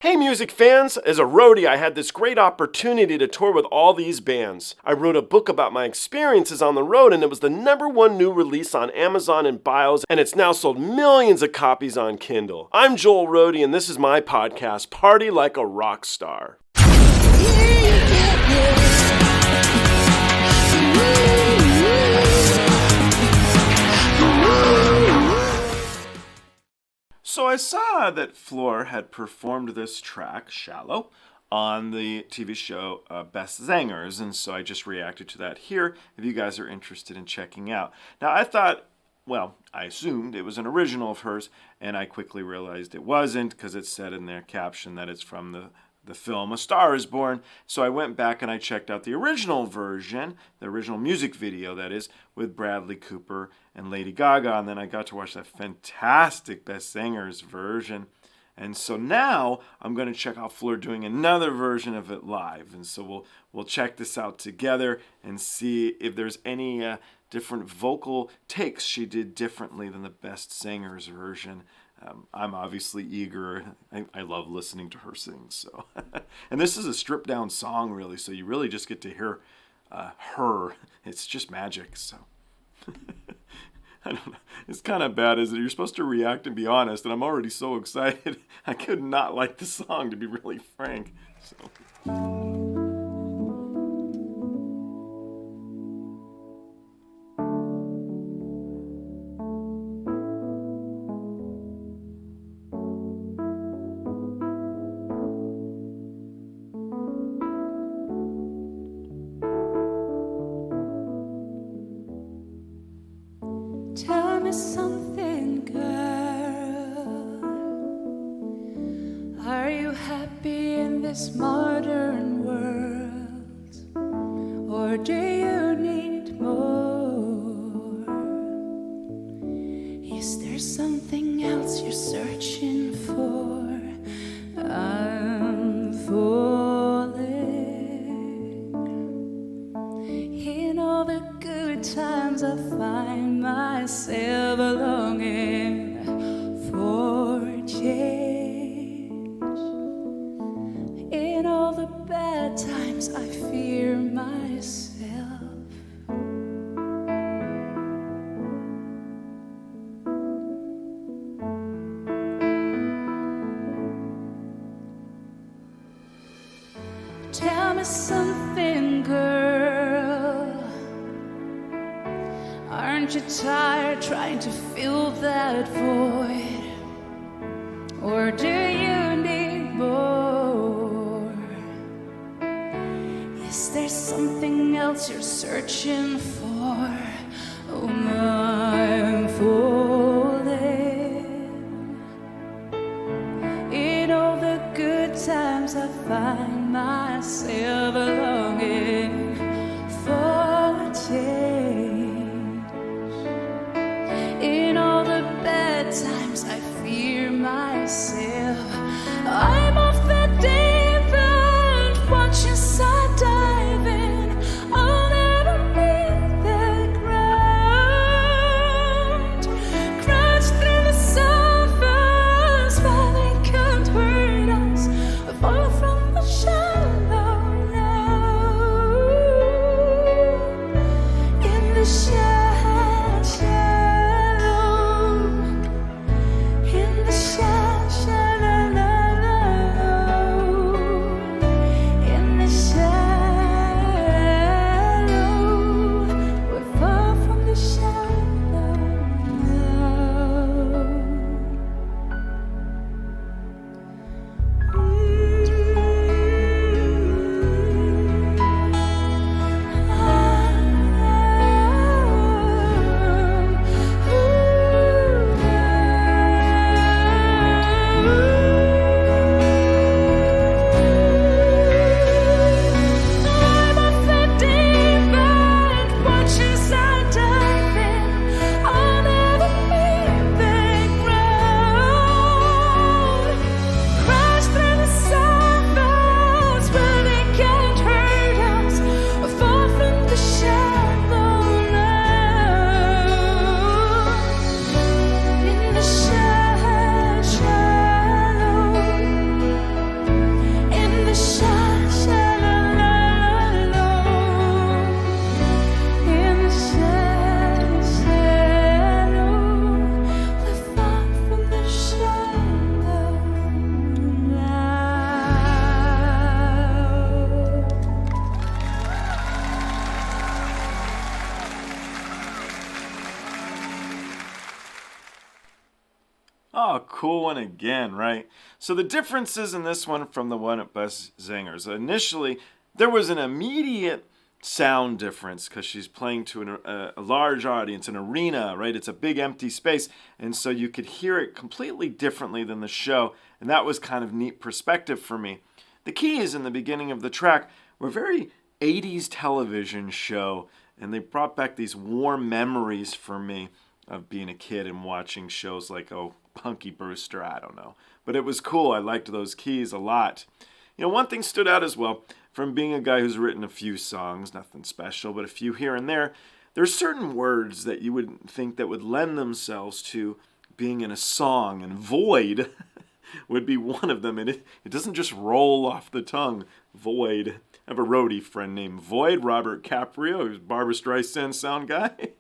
Hey music fans! As a roadie, I had this great opportunity to tour with all these bands. I wrote a book about my experiences on the road, and it was the #1 new release on Amazon and Bios, and it's now sold millions of copies on Kindle. I'm Joel Roadie, and this is my podcast, Party Like a Rock Star. So I saw that Floor had performed this track, Shallow, on the TV show Best Zangers, and so I just reacted to that here if you guys are interested in checking out. Now I thought, well, I assumed it was an original of hers, and I quickly realized it wasn't because it said in their caption that it's from the film A Star Is Born. So I went back and I checked out the original version, the original music video that is, with Bradley Cooper and Lady Gaga, and then I got to watch that fantastic Best Singers version. And so now I'm going to check out Floor doing another version of it live, and so we'll check this out together and see if there's any different vocal takes she did differently than the Best Singers version. I'm obviously eager. I love listening to her sing. So, and this is a stripped down song, really. So you really just get to hear her. It's just magic. So, I don't know. It's kind of bad, isn't it? You're supposed to react and be honest, and I'm already so excited. I could not like the song, to be really frank. So. Tell me something, girl. Are you happy in this modern world? Or do you need more? Is there something else you're searching for? I'm falling in all the good times I find myself longing for change. In all the bad times I fear myself. Tell me something, girl. Aren't you tired trying to fill that void? Or do you need more? Is there something else you're searching for? Oh, I'm falling in all the good times I find myself longing for change. In all the bad times I fear myself. I'm off the deep end, watching side diving. I'll never meet the ground. Crash through the surface, but they can't hurt us. Fall from the shallow now. cool one again, right? So the differences in this one from the one at Best Zingers. Initially, there was an immediate sound difference because she's playing to a large audience, an arena, right? It's a big empty space, and so you could hear it completely differently than the show, and that was kind of neat perspective for me. The keys in the beginning of the track were very 80s television show, and they brought back these warm memories for me of being a kid and watching shows like, Punky Brewster, I don't know. But it was cool. I liked those keys a lot. You know, one thing stood out as well, from being a guy who's written a few songs, nothing special, but a few here and there, there's certain words that you would think that would lend themselves to being in a song, and void would be one of them. And it doesn't just roll off the tongue, void. I have a roadie friend named Void, Robert Caprio, who's Barbra Streisand sound guy.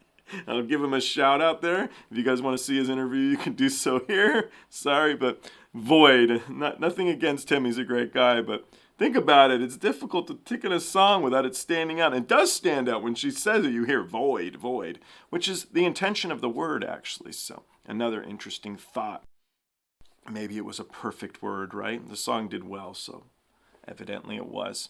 I'll give him a shout out there. If you guys want to see his interview, you can do so here. Sorry, but Void, nothing against him, he's a great guy, but think about it. It's difficult to pick in a song without it standing out. It does stand out when she says it. You hear void, void, which is the intention of the word, actually. So another interesting thought. Maybe it was a perfect word, right? The song did well, so evidently it was.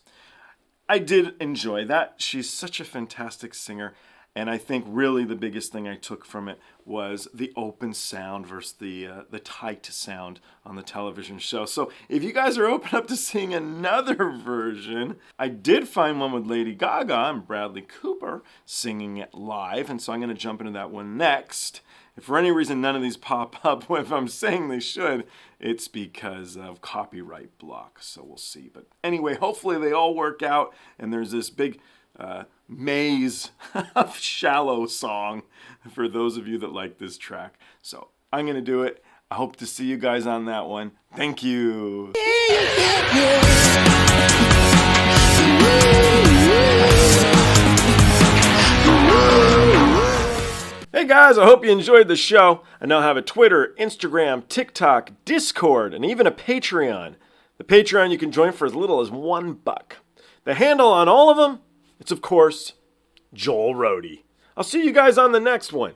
I did enjoy that. She's such a fantastic singer. And I think really the biggest thing I took from it was the open sound versus the tight sound on the television show. So if you guys are open up to seeing another version, I did find one with Lady Gaga and Bradley Cooper singing it live. And so I'm going to jump into that one next. If for any reason none of these pop up, if I'm saying they should, it's because of copyright block. So we'll see. But anyway, hopefully they all work out. And there's this big maze of Shallow song for those of you that like this track. So I'm going to do it. I hope to see you guys on that one. Thank you. Hey guys, I hope you enjoyed the show. I now have a Twitter, Instagram, TikTok, Discord, and even a Patreon. The Patreon you can join for as little as $1. The handle on all of them, it's of course Joel Roadie. I'll see you guys on the next one.